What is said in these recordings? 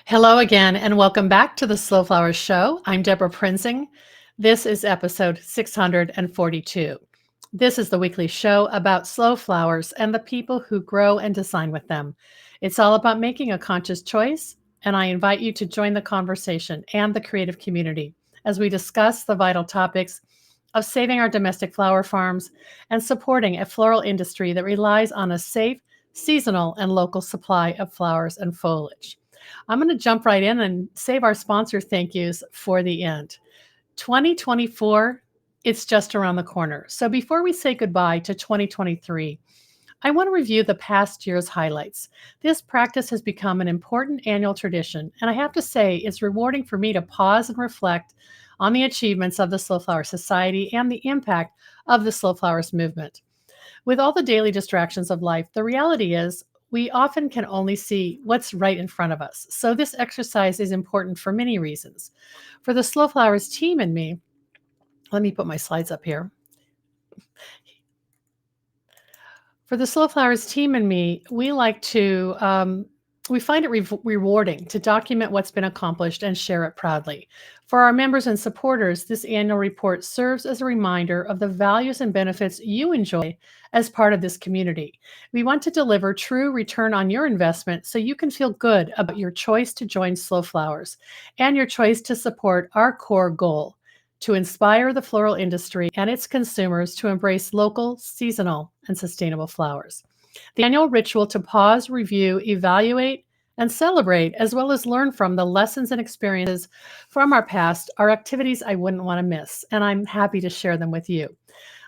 Hello again, and welcome back to the Slow Flowers Show. I'm Debra Prinzing. This is episode 642. This is the weekly show about slow flowers and the people who grow and design with them. It's all about making a conscious choice, and I invite you to join the conversation and the creative community as we discuss the vital topics of saving our domestic flower farms and supporting a floral industry that relies on a safe, seasonal, and local supply of flowers and foliage. I'm going to jump right in and save our sponsor thank yous for the end. 2024, it's just around the corner. So before we say goodbye to 2023, I want to review the past year's highlights. This practice has become an important annual tradition, and I have to say it's rewarding for me to pause and reflect on the achievements of the Slow Flower Society and the impact of the Slow Flowers movement. With all the daily distractions of life, the reality is we often can only see what's right in front of us. So this exercise is important for many reasons. For the Slow Flowers team and me, let me put my slides up here. For the Slow Flowers team and me, we find it rewarding to document what's been accomplished and share it proudly. For our members and supporters, this annual report serves as a reminder of the values and benefits you enjoy as part of this community. We want to deliver true return on your investment so you can feel good about your choice to join Slow Flowers and your choice to support our core goal to inspire the floral industry and its consumers to embrace local, seasonal, and sustainable flowers. The annual ritual to pause, review, evaluate, and celebrate, as well as learn from the lessons and experiences from our past, are activities I wouldn't want to miss, and I'm happy to share them with you.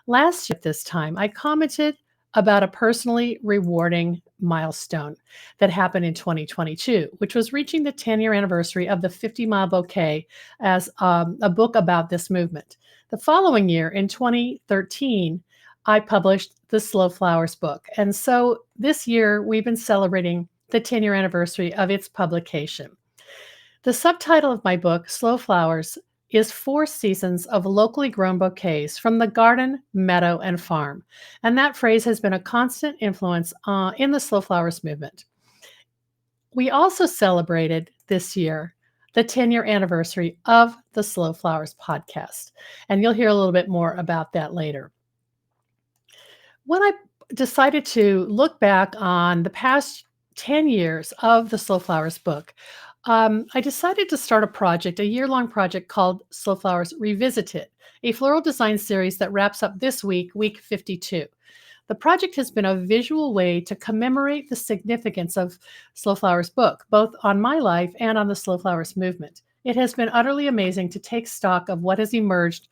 Last year at this time, I commented about a personally rewarding milestone that happened in 2022, which was reaching the 10-year anniversary of the 50 Mile Bouquet as a book about this movement. The following year, in 2013, I published the Slow Flowers book. And so this year, we've been celebrating the 10-year anniversary of its publication. The subtitle of my book, Slow Flowers, is 4 seasons of locally grown bouquets from the garden, meadow, and farm. And that phrase has been a constant influence in the Slow Flowers movement. We also celebrated this year the 10-year anniversary of the Slow Flowers podcast. And you'll hear a little bit more about that later. When I decided to look back on the past 10 years of the Slow Flowers book, I decided to start a year-long project called Slow Flowers Revisited, a floral design series that wraps up this week, week 52. The project has been a visual way to commemorate the significance of Slow Flowers book, both on my life and on the Slow Flowers movement. It has been utterly amazing to take stock of what has emerged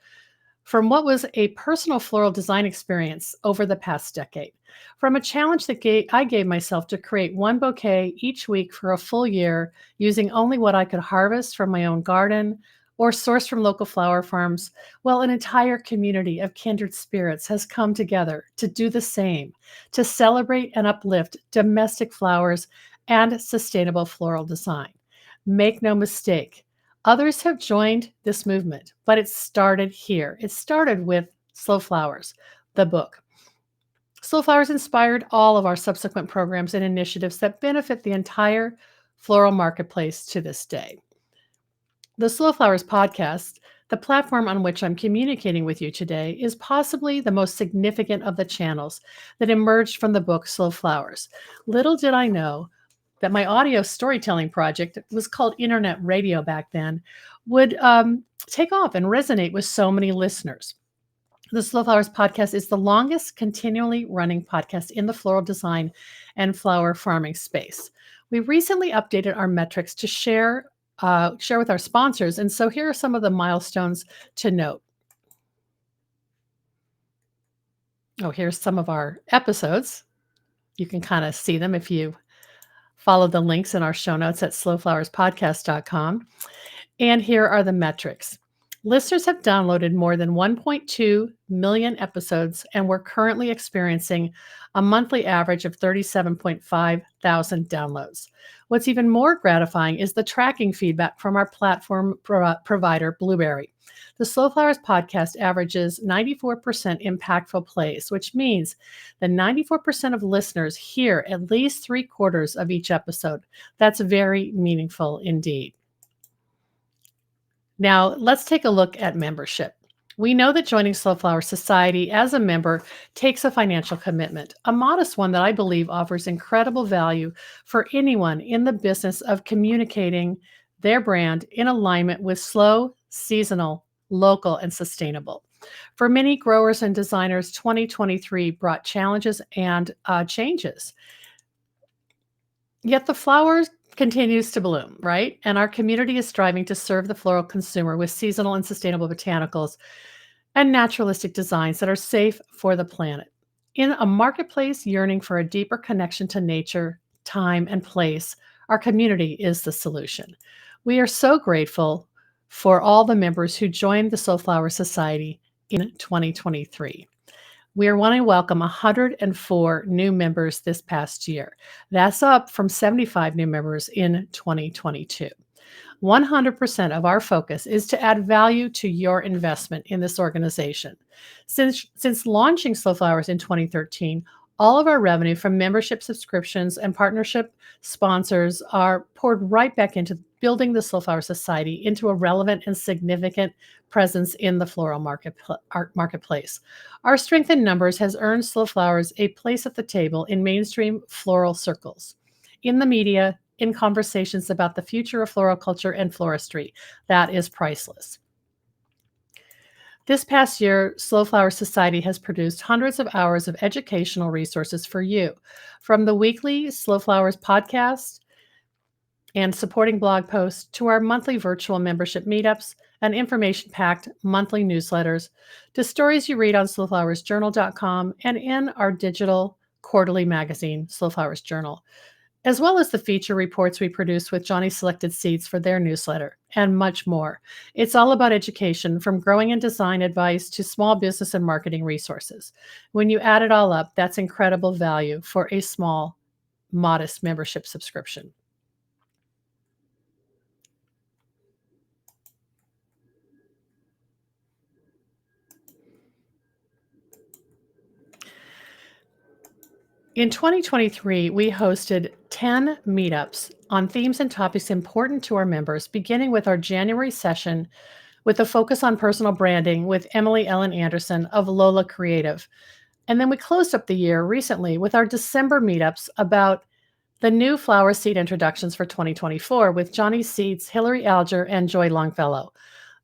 from what was a personal floral design experience over the past decade. From a challenge that I gave myself to create one bouquet each week for a full year using only what I could harvest from my own garden or source from local flower farms, well, an entire community of kindred spirits has come together to do the same, to celebrate and uplift domestic flowers and sustainable floral design. Make no mistake, others have joined this movement, but it started here. It started with Slow Flowers, the book. Slow Flowers inspired all of our subsequent programs and initiatives that benefit the entire floral marketplace to this day. The Slow Flowers podcast, the platform on which I'm communicating with you today, is possibly the most significant of the channels that emerged from the book Slow Flowers. Little did I know that my audio storytelling project, it was called internet radio back then, would take off and resonate with so many listeners. The Slow Flowers podcast is the longest continually running podcast in the floral design and flower farming space. We recently updated our metrics to share with our sponsors, and so here are some of the milestones to note. Oh, here's some of our episodes. You can kind of see them if you follow the links in our show notes at slowflowerspodcast.com. And here are the metrics. Listeners have downloaded more than 1.2 million episodes, and we're currently experiencing a monthly average of 37.5 thousand downloads. What's even more gratifying is the tracking feedback from our platform provider, Blueberry. The Slow Flowers podcast averages 94% impactful plays, which means that 94% of listeners hear at least three-quarters of each episode. That's very meaningful indeed. Now, let's take a look at membership. We know that joining Slow Flower Society as a member takes a financial commitment, a modest one that I believe offers incredible value for anyone in the business of communicating their brand in alignment with slow, seasonal, local, and sustainable. For many growers and designers, 2023 brought challenges and changes. Yet the flowers continues to bloom, right? And our community is striving to serve the floral consumer with seasonal and sustainable botanicals and naturalistic designs that are safe for the planet. In a marketplace yearning for a deeper connection to nature, time, and place, our community is the solution. We are so grateful for all the members who joined the Slow Flower Society in 2023. We are wanting to welcome 104 new members this past year. That's up from 75 new members in 2022. 100% of our focus is to add value to your investment in this organization. Since launching Slow Flowers in 2013, all of our revenue from membership subscriptions and partnership sponsors are poured right back into building the Slow Flower Society into a relevant and significant presence in the floral marketplace. Our strength in numbers has earned Slow Flowers a place at the table in mainstream floral circles, in the media, in conversations about the future of floral culture and floristry. That is priceless. This past year, Slow Flower Society has produced hundreds of hours of educational resources for you, from the weekly Slow Flowers podcast and supporting blog posts to our monthly virtual membership meetups and information-packed monthly newsletters, to stories you read on slowflowersjournal.com and in our digital quarterly magazine, Slow Flowers Journal, as well as the feature reports we produce with Johnny Selected Seeds for their newsletter, and much more. It's all about education, from growing and design advice to small business and marketing resources. When you add it all up, that's incredible value for a small, modest membership subscription. In 2023, we hosted 10 meetups on themes and topics important to our members, beginning with our January session with a focus on personal branding with Emily Ellen Anderson of Lola Creative. And then we closed up the year recently with our December meetups about the new flower seed introductions for 2024 with Johnny Seeds, Hillary Alger, and Joy Longfellow.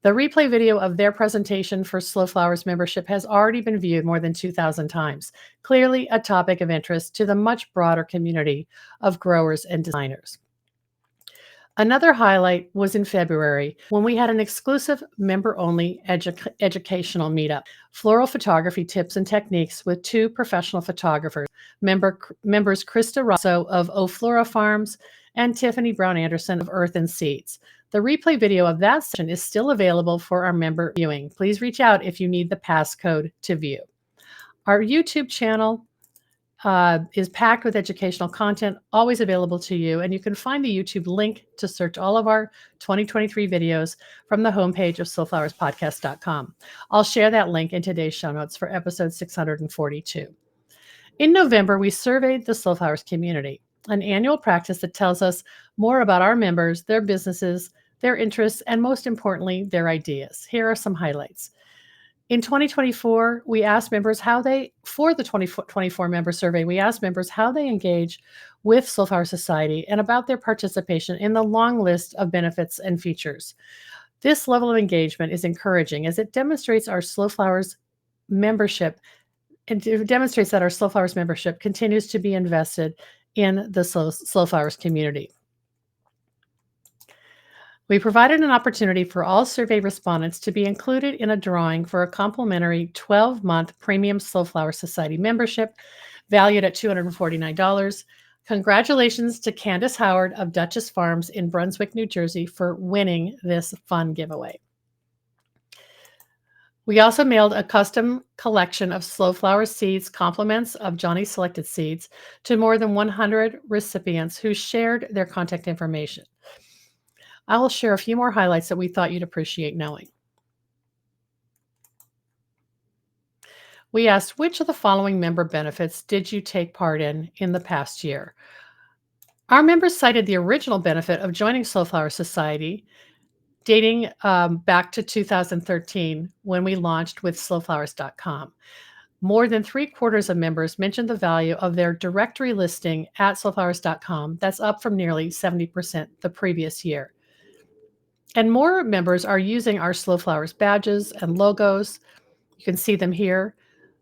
The replay video of their presentation for Slow Flowers membership has already been viewed more than 2,000 times. Clearly a topic of interest to the much broader community of growers and designers. Another highlight was in February when we had an exclusive member-only educational meetup, floral photography tips and techniques with two professional photographers, members Krista Rosso of O Flora Farms and Tiffany Brown Anderson of Earth and Seeds. The replay video of that session is still available for our member viewing. Please reach out if you need the passcode to view. Our YouTube channel is packed with educational content, always available to you, and you can find the YouTube link to search all of our 2023 videos from the homepage of slowflowerspodcast.com. I'll share that link in today's show notes for episode 642. In November, we surveyed the Slow Flowers community, an annual practice that tells us more about our members, their businesses, their interests, and most importantly, their ideas. Here are some highlights. In 2024, we asked members for the 2024 member survey, we asked members how they engage with Slow Flower Society and about their participation in the long list of benefits and features. This level of engagement is encouraging as it demonstrates our Slow Flowers membership, and it demonstrates that our Slow Flowers membership continues to be invested in the Slow Flowers community. We provided an opportunity for all survey respondents to be included in a drawing for a complimentary 12-month premium Slow Flower Society membership valued at $249. Congratulations to Candace Howard of Duchess Farms in Brunswick, New Jersey for winning this fun giveaway. We also mailed a custom collection of slow flower seeds, compliments of Johnny Selected Seeds, to more than 100 recipients who shared their contact information. I will share a few more highlights that we thought you'd appreciate knowing. We asked, which of the following member benefits did you take part in the past year? Our members cited the original benefit of joining Slow Flower Society, dating back to 2013 when we launched with slowflowers.com. More than 3/4 of members mentioned the value of their directory listing at slowflowers.com. That's up from nearly 70% the previous year. And more members are using our Slow Flowers badges and logos. You can see them here.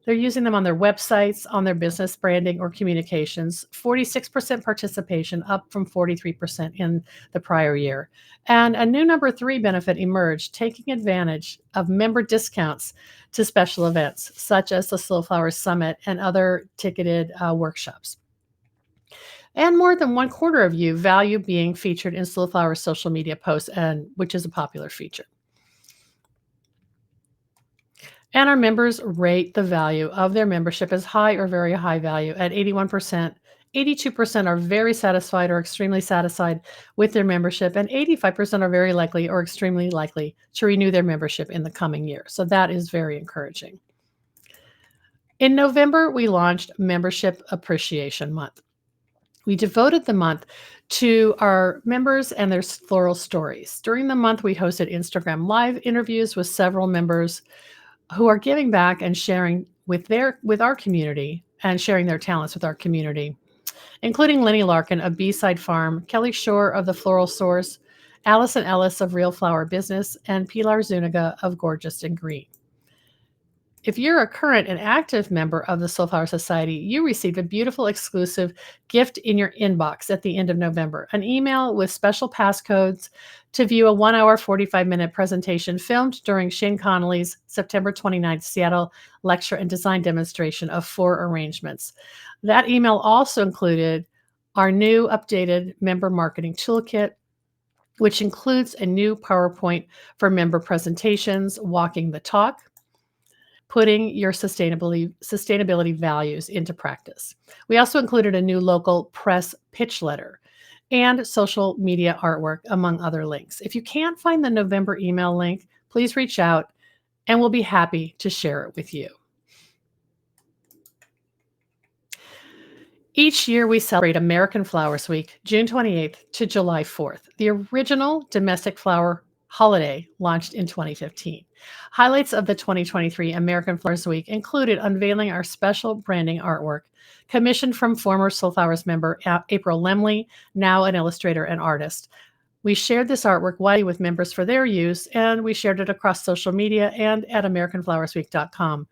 They're using them on their websites, on their business branding or communications. 46% participation, up from 43% in the prior year. And a new number 3 benefit emerged, taking advantage of member discounts to special events, such as the Slow Flowers Summit and other ticketed workshops. And more than 1/4 of you value being featured in Slow Flowers social media posts, which is a popular feature. And our members rate the value of their membership as high or very high value at 81%. 82% are very satisfied or extremely satisfied with their membership, and 85% are very likely or extremely likely to renew their membership in the coming year. So that is very encouraging. In November, we launched Membership Appreciation Month. We devoted the month to our members and their floral stories. During the month, we hosted Instagram Live interviews with several members who are giving back and sharing with our community and sharing their talents with our community, including Lenny Larkin of B-Side Farm, Kelly Shore of The Floral Source, Allison Ellis of Real Flower Business, and Pilar Zuniga of Gorgeous and Green. If you're a current and active member of the Slow Flower Society, you received a beautiful exclusive gift in your inbox at the end of November, an email with special passcodes to view a 1-hour, 45-minute presentation filmed during Shane Connolly's September 29th Seattle lecture and design demonstration of 4 arrangements. That email also included our new updated member marketing toolkit, which includes a new PowerPoint for member presentations, walking the talk, putting your sustainability values into practice. We also included a new local press pitch letter and social media artwork, among other links. If you can't find the November email link, please reach out and we'll be happy to share it with you. Each year we celebrate American Flowers Week, June 28th to July 4th. The original domestic flower holiday launched in 2015. Highlights of the 2023 American Flowers Week included unveiling our special branding artwork, commissioned from former Slow Flowers member April Lemley, now an illustrator and artist. We shared this artwork widely with members for their use, and we shared it across social media and at AmericanFlowersWeek.com.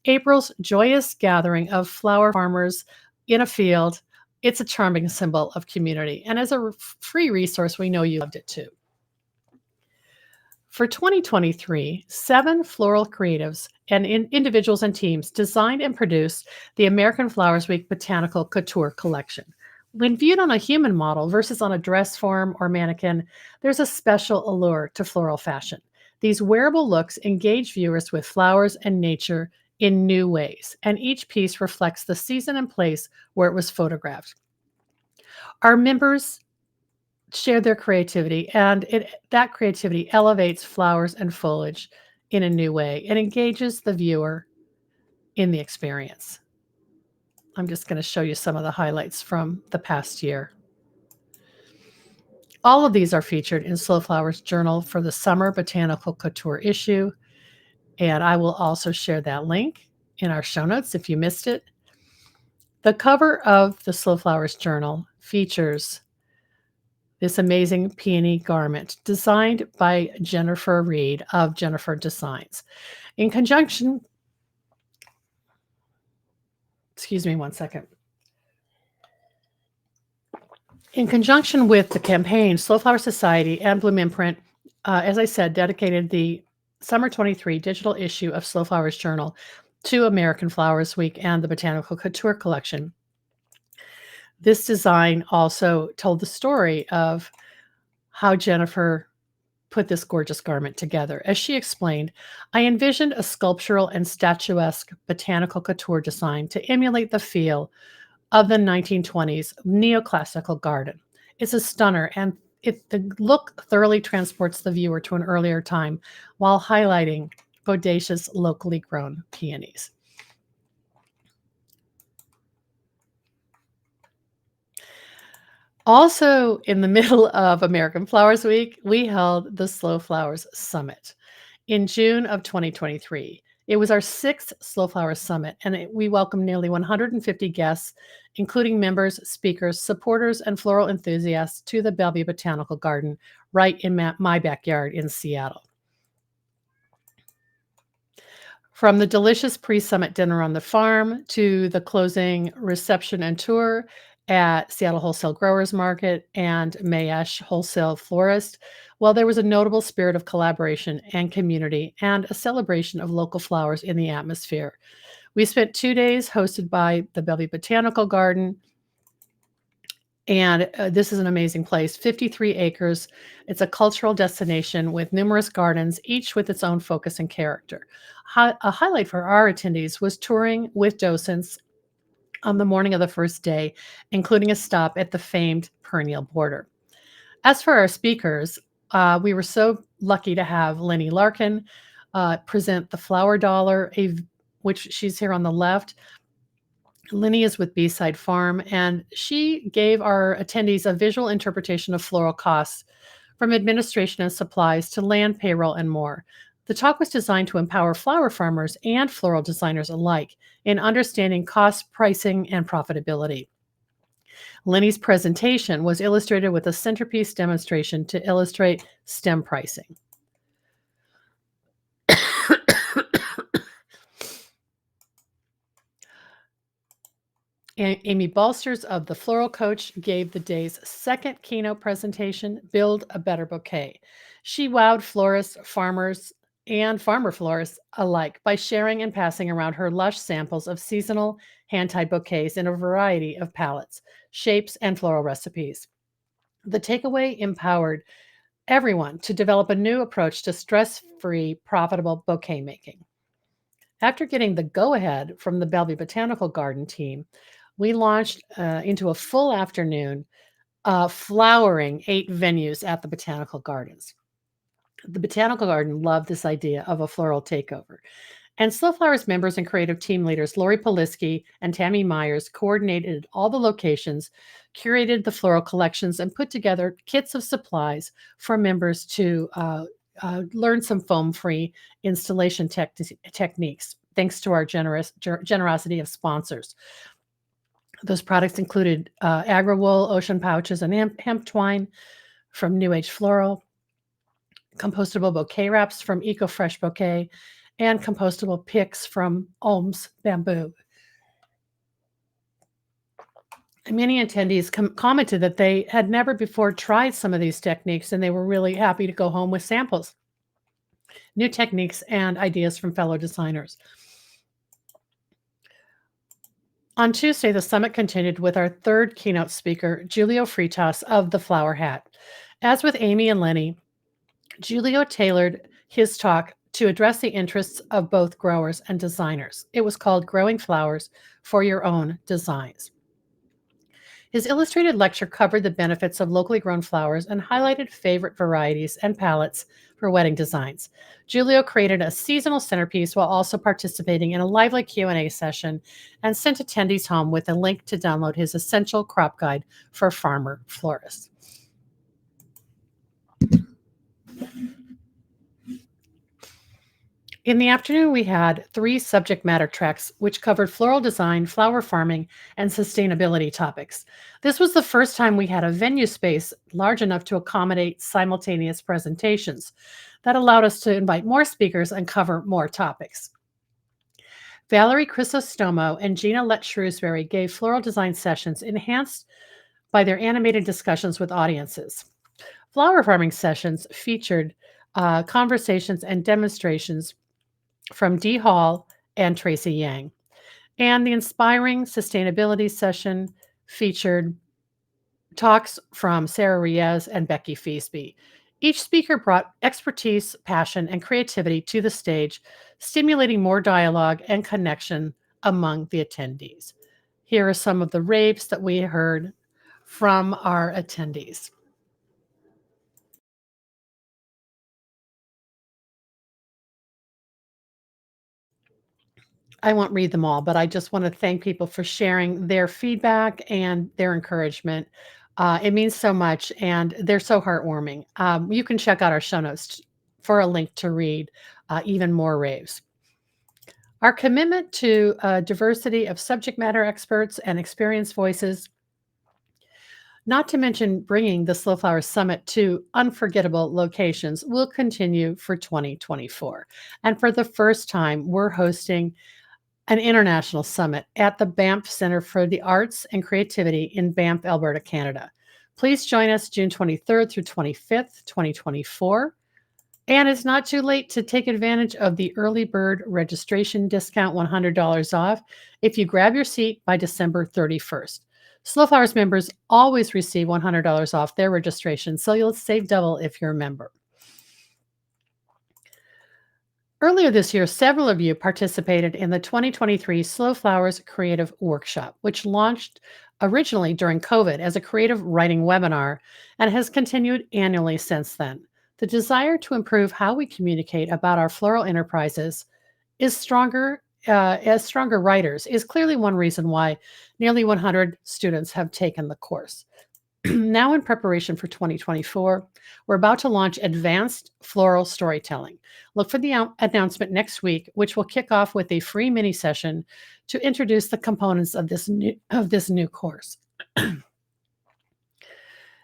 April's joyous gathering of flower farmers in a field, it's a charming symbol of community. And as a free resource, we know you loved it too. For 2023, 7 floral creatives and individuals and teams designed and produced the American Flowers Week Botanical Couture Collection. When viewed on a human model versus on a dress form or mannequin, there's a special allure to floral fashion. These wearable looks engage viewers with flowers and nature in new ways, and each piece reflects the season and place where it was photographed. Our members share their creativity, and that creativity elevates flowers and foliage in a new way and engages the viewer in the experience. I'm just going to show you some of the highlights from the past year. All of these are featured in Slow Flowers Journal for the Summer Botanical Couture issue, and I will also share that link in our show notes if you missed it. The cover of the Slow Flowers Journal features this amazing peony garment designed by Jennifer Reed of Jennifer Designs. In conjunction, excuse me one second. In conjunction with the campaign, Slow Flower Society and Bloom Imprint, as I said, dedicated the Summer 23 digital issue of Slow Flowers Journal to American Flowers Week and the Botanical Couture Collection. This design also told the story of how Jennifer put this gorgeous garment together. As she explained, I envisioned a sculptural and statuesque botanical couture design to emulate the feel of the 1920s neoclassical garden. It's a stunner, and the look thoroughly transports the viewer to an earlier time while highlighting bodacious, locally grown peonies. Also, in the middle of American Flowers Week, we held the Slow Flowers Summit in June of 2023. It was our sixth Slow Flowers Summit, and we welcomed nearly 150 guests, including members, speakers, supporters, and floral enthusiasts to the Bellevue Botanical Garden right in my backyard in Seattle. From the delicious pre-summit dinner on the farm to the closing reception and tour at Seattle Wholesale Growers Market and Mayesh Wholesale Florist, well, there was a notable spirit of collaboration and community and a celebration of local flowers in the atmosphere. We spent 2 days hosted by the Bellevue Botanical Garden, and this is an amazing place, 53 acres. It's a cultural destination with numerous gardens, each with its own focus and character. A highlight for our attendees was touring with docents on the morning of the first day, including a stop at the famed perennial border. As for our speakers, we were so lucky to have Lenny Larkin present the Flower Dollar, which she's here on the left. Lenny is with B-Side Farm, and she gave our attendees a visual interpretation of floral costs from administration and supplies to land payroll and more. The talk was designed to empower flower farmers and floral designers alike in understanding cost, pricing, and profitability. Lenny's presentation was illustrated with a centerpiece demonstration to illustrate stem pricing. Amy Balsters of The Floral Coach gave the day's second keynote presentation, Build a Better Bouquet. She wowed florists, farmers, and farmer florists alike by sharing and passing around her lush samples of seasonal hand-tied bouquets in a variety of palettes, shapes, and floral recipes. The takeaway empowered everyone to develop a new approach to stress-free, profitable bouquet making. After getting the go-ahead from the Bellevue Botanical Garden team, we launched into a full afternoon flowering 8 venues at the Botanical Gardens. The Botanical Garden loved this idea of a floral takeover. And Slow Flowers members and creative team leaders Lori Poliski and Tammy Myers coordinated all the locations, curated the floral collections, and put together kits of supplies for members to learn some foam-free installation techniques, thanks to our generosity of sponsors. Those products included agri-wool, ocean pouches, and hemp twine from New Age Floral, compostable bouquet wraps from Eco Fresh Bouquet, and compostable picks from Ohms Bamboo. Many attendees commented that they had never before tried some of these techniques, and they were really happy to go home with samples, new techniques, and ideas from fellow designers. On Tuesday, the summit continued with our third keynote speaker, Julio Fritas of The Flower Hat. As with Amy and Lenny, Julio tailored his talk to address the interests of both growers and designers. It was called Growing Flowers for Your Own Designs. His illustrated lecture covered the benefits of locally grown flowers and highlighted favorite varieties and palettes for wedding designs. Julio created a seasonal centerpiece while also participating in a lively Q&A session and sent attendees home with a link to download his essential crop guide for farmer florists. In the afternoon, we had 3 subject matter tracks, which covered floral design, flower farming, and sustainability topics. This was the first time we had a venue space large enough to accommodate simultaneous presentations. That allowed us to invite more speakers and cover more topics. Valerie Chrysostomo and Gina Lett Shrewsbury gave floral design sessions enhanced by their animated discussions with audiences. Flower farming sessions featured conversations and demonstrations from Dee Hall and Tracy Yang. And the inspiring sustainability session featured talks from Sarah Riez and Becky Feasby. Each speaker brought expertise, passion, and creativity to the stage, stimulating more dialogue and connection among the attendees. Here are some of the raves that we heard from our attendees. I won't read them all, but I just want to thank people for sharing their feedback and their encouragement. It means so much, and they're so heartwarming. You can check out our show notes for a link to read even more raves. Our commitment to diversity of subject matter experts and experienced voices, not to mention bringing the Slow Flowers Summit to unforgettable locations, will continue for 2024. And for the first time, we're hosting an international summit at the Banff Center for the Arts and Creativity in Banff, Alberta, Canada. Please join us June 23rd through 25th, 2024. And it's not too late to take advantage of the early bird registration discount, $100 off, if you grab your seat by December 31st. Slow Flowers members always receive $100 off their registration, so you'll save double if you're a member. Earlier this year, several of you participated in the 2023 Slow Flowers Creative Workshop, which launched originally during COVID as a creative writing webinar and has continued annually since then. The desire to improve how we communicate about our floral enterprises is stronger as stronger writers is clearly one reason why nearly 100 students have taken the course. Now, in preparation for 2024, we're about to launch advanced floral storytelling. Look for the announcement next week, which will kick off with a free mini session to introduce the components of this new course.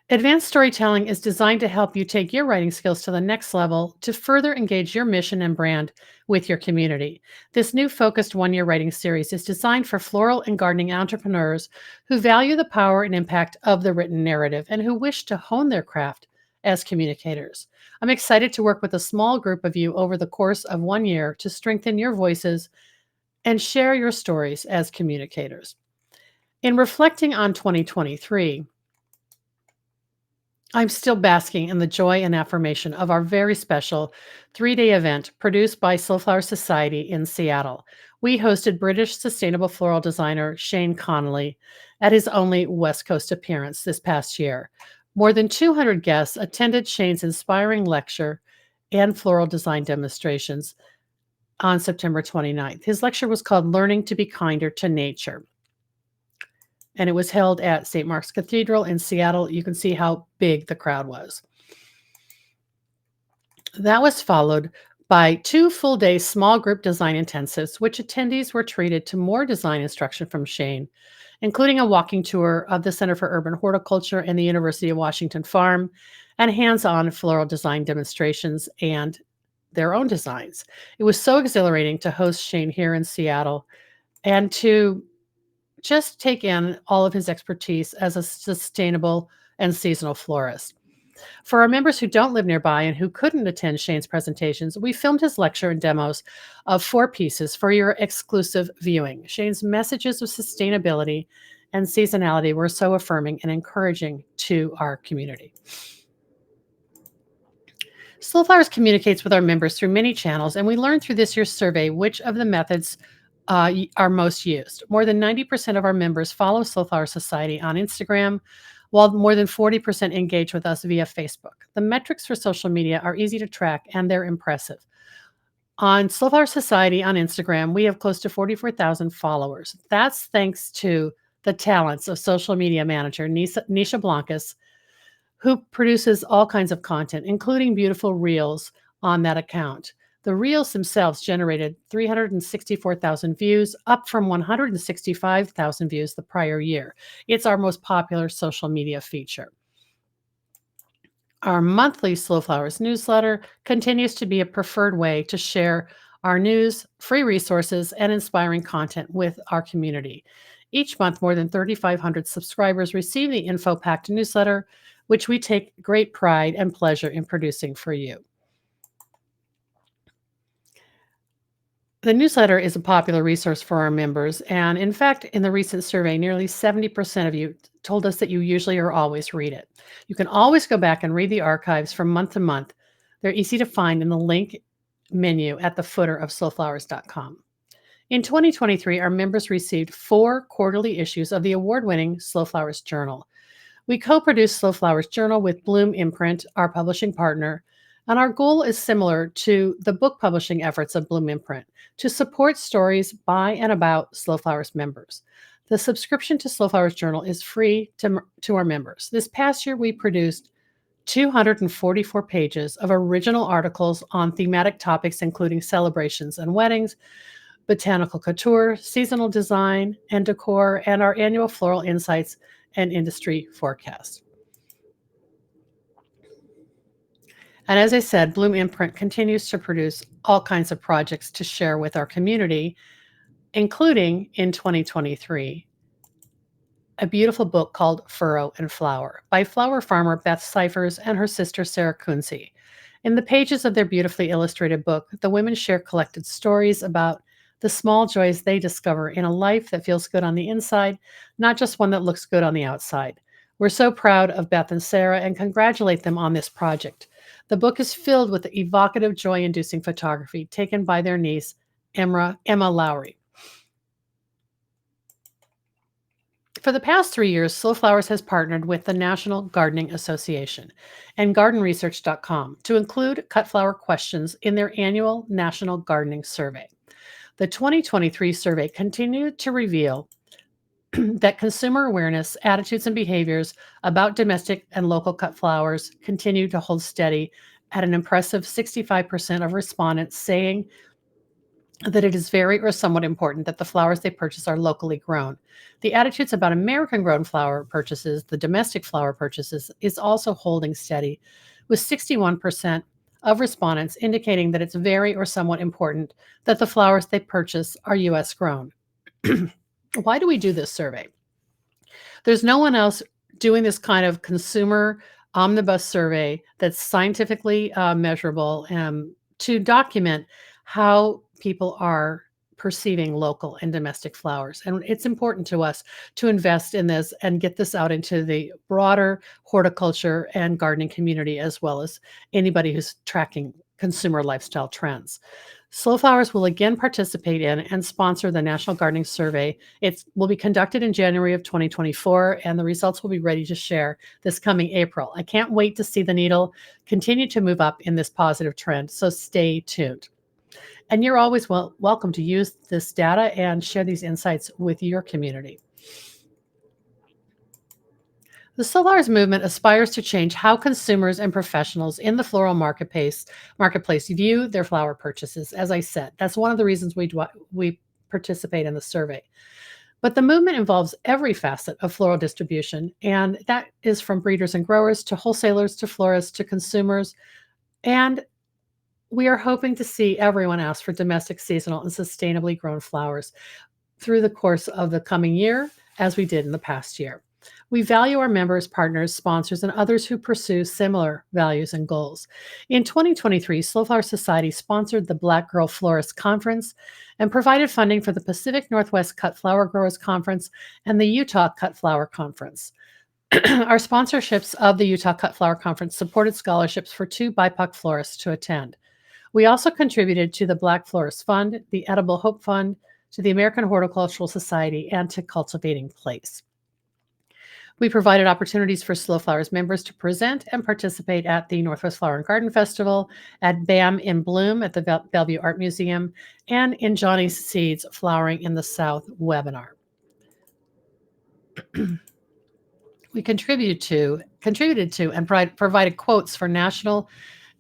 Advanced storytelling is designed to help you take your writing skills to the next level to further engage your mission and brand with your community. This new focused one-year writing series is designed for floral and gardening entrepreneurs who value the power and impact of the written narrative and who wish to hone their craft as communicators. I'm excited to work with a small group of you over the course of 1 year to strengthen your voices and share your stories as communicators. In reflecting on 2023, I'm still basking in the joy and affirmation of our very special 3-day event produced by Soulflower Society in Seattle. We hosted British sustainable floral designer Shane Connolly at his only West Coast appearance this past year. More than 200 guests attended Shane's inspiring lecture and floral design demonstrations on September 29th. His lecture was called Learning to be Kinder to Nature, and it was held at St. Mark's Cathedral in Seattle. You can see how big the crowd was. That was followed by 2 full-day small group design intensives, which attendees were treated to more design instruction from Shane, including a walking tour of the Center for Urban Horticulture and the University of Washington Farm, and hands-on floral design demonstrations and their own designs. It was so exhilarating to host Shane here in Seattle and to just take in all of his expertise as a sustainable and seasonal florist. For our members who don't live nearby and who couldn't attend Shane's presentations, we filmed his lecture and demos of 4 pieces for your exclusive viewing. Shane's messages of sustainability and seasonality were so affirming and encouraging to our community. Slow Flowers communicates with our members through many channels, and we learned through this year's survey which of the methods are most used. More than 90% of our members follow Slow Flower Society on Instagram, while more than 40% engage with us via Facebook. The metrics for social media are easy to track, and they're impressive. On Slow Flower Society on Instagram, we have close to 44,000 followers. That's thanks to the talents of social media manager Nisha Blancas, who produces all kinds of content, including beautiful reels on that account. The reels themselves generated 364,000 views, up from 165,000 views the prior year. It's our most popular social media feature. Our monthly Slow Flowers newsletter continues to be a preferred way to share our news, free resources, and inspiring content with our community. Each month, more than 3,500 subscribers receive the info-packed newsletter, which we take great pride and pleasure in producing for you. The newsletter is a popular resource for our members, and in fact, in the recent survey, nearly 70% of you told us that you usually or always read it. You can always go back and read the archives from month to month. They're easy to find in the link menu at the footer of slowflowers.com. In 2023, our members received 4 quarterly issues of the award-winning Slow Flowers Journal. We co-produce Slow Flowers Journal with Bloom Imprint, our publishing partner, and our goal is similar to the book publishing efforts of Bloom Imprint to support stories by and about Slow Flowers members. The subscription to Slow Flowers Journal is free to our members. This past year, we produced 244 pages of original articles on thematic topics, including celebrations and weddings, botanical couture, seasonal design and decor, and our annual floral insights and industry forecast. And as I said, Bloom Imprint continues to produce all kinds of projects to share with our community, including in 2023, a beautiful book called Furrow and Flower by flower farmer Beth Cyphers and her sister Sarah Kunze. In the pages of their beautifully illustrated book, the women share collected stories about the small joys they discover in a life that feels good on the inside, not just one that looks good on the outside. We're so proud of Beth and Sarah and congratulate them on this project. The book is filled with evocative, joy-inducing photography taken by their niece, Emma Lowry. For the past 3 years, Slow Flowers has partnered with the National Gardening Association and gardenresearch.com to include cut flower questions in their annual National Gardening Survey. The 2023 survey continued to reveal that consumer awareness, attitudes, and behaviors about domestic and local cut flowers continue to hold steady at an impressive 65% of respondents saying that it is very or somewhat important that the flowers they purchase are locally grown. The attitudes about American-grown flower purchases, the domestic flower purchases, is also holding steady, with 61% of respondents indicating that it's very or somewhat important that the flowers they purchase are U.S. grown. Why do we do this survey? There's no one else doing this kind of consumer omnibus survey that's scientifically measurable to document how people are perceiving local and domestic flowers. And it's important to us to invest in this and get this out into the broader horticulture and gardening community, as well as anybody who's tracking consumer lifestyle trends. Slow Flowers will again participate in and sponsor the National Gardening Survey. It will be conducted in January of 2024, and the results will be ready to share this coming April. I can't wait to see the needle continue to move up in this positive trend, so stay tuned. And you're always welcome to use this data and share these insights with your community. The Slow Flowers movement aspires to change how consumers and professionals in the floral marketplace view their flower purchases. As I said, that's one of the reasons we participate in the survey. But the movement involves every facet of floral distribution, and that is from breeders and growers to wholesalers to florists to consumers. And we are hoping to see everyone ask for domestic, seasonal, and sustainably grown flowers through the course of the coming year, as we did in the past year. We value our members, partners, sponsors, and others who pursue similar values and goals. In 2023, Slow Flower Society sponsored the Black Girl Florist Conference and provided funding for the Pacific Northwest Cut Flower Growers Conference and the Utah Cut Flower Conference. Our sponsorships of the Utah Cut Flower Conference supported scholarships for 2 BIPOC florists to attend. We also contributed to the Black Florist Fund, the Edible Hope Fund, to the American Horticultural Society, and to Cultivating Place. We provided opportunities for Slow Flowers members to present and participate at the Northwest Flower and Garden Festival, at BAM in Bloom at the Bellevue Art Museum, and in Johnny's Seeds Flowering in the South webinar. We contributed to and provided quotes for national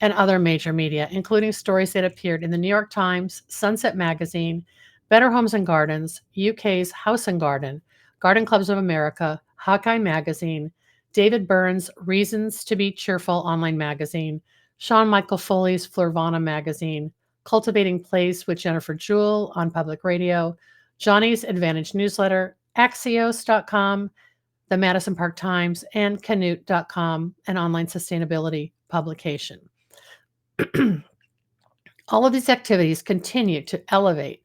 and other major media, including stories that appeared in the New York Times, Sunset Magazine, Better Homes and Gardens, UK's House and Garden, Garden Clubs of America, Hawkeye Magazine, David Burns' Reasons to Be Cheerful online magazine, Sean Michael Foley's Florvana magazine, Cultivating Place with Jennifer Jewell on public radio, Johnny's Advantage newsletter, Axios.com, the Madison Park Times, and Canute.com, an online sustainability publication. All of these activities continue to elevate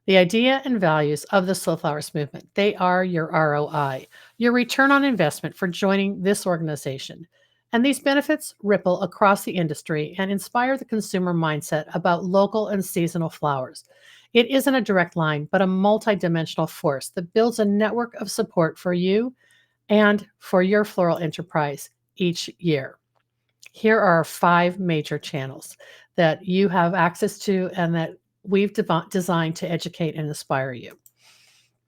the idea and values of the Slow Flowers movement. They are your ROI, your return on investment for joining this organization. And these benefits ripple across the industry and inspire the consumer mindset about local and seasonal flowers. It isn't a direct line, but a multidimensional force that builds a network of support for you and for your floral enterprise each year. Here are 5 major channels that you have access to and that we've designed to educate and inspire you.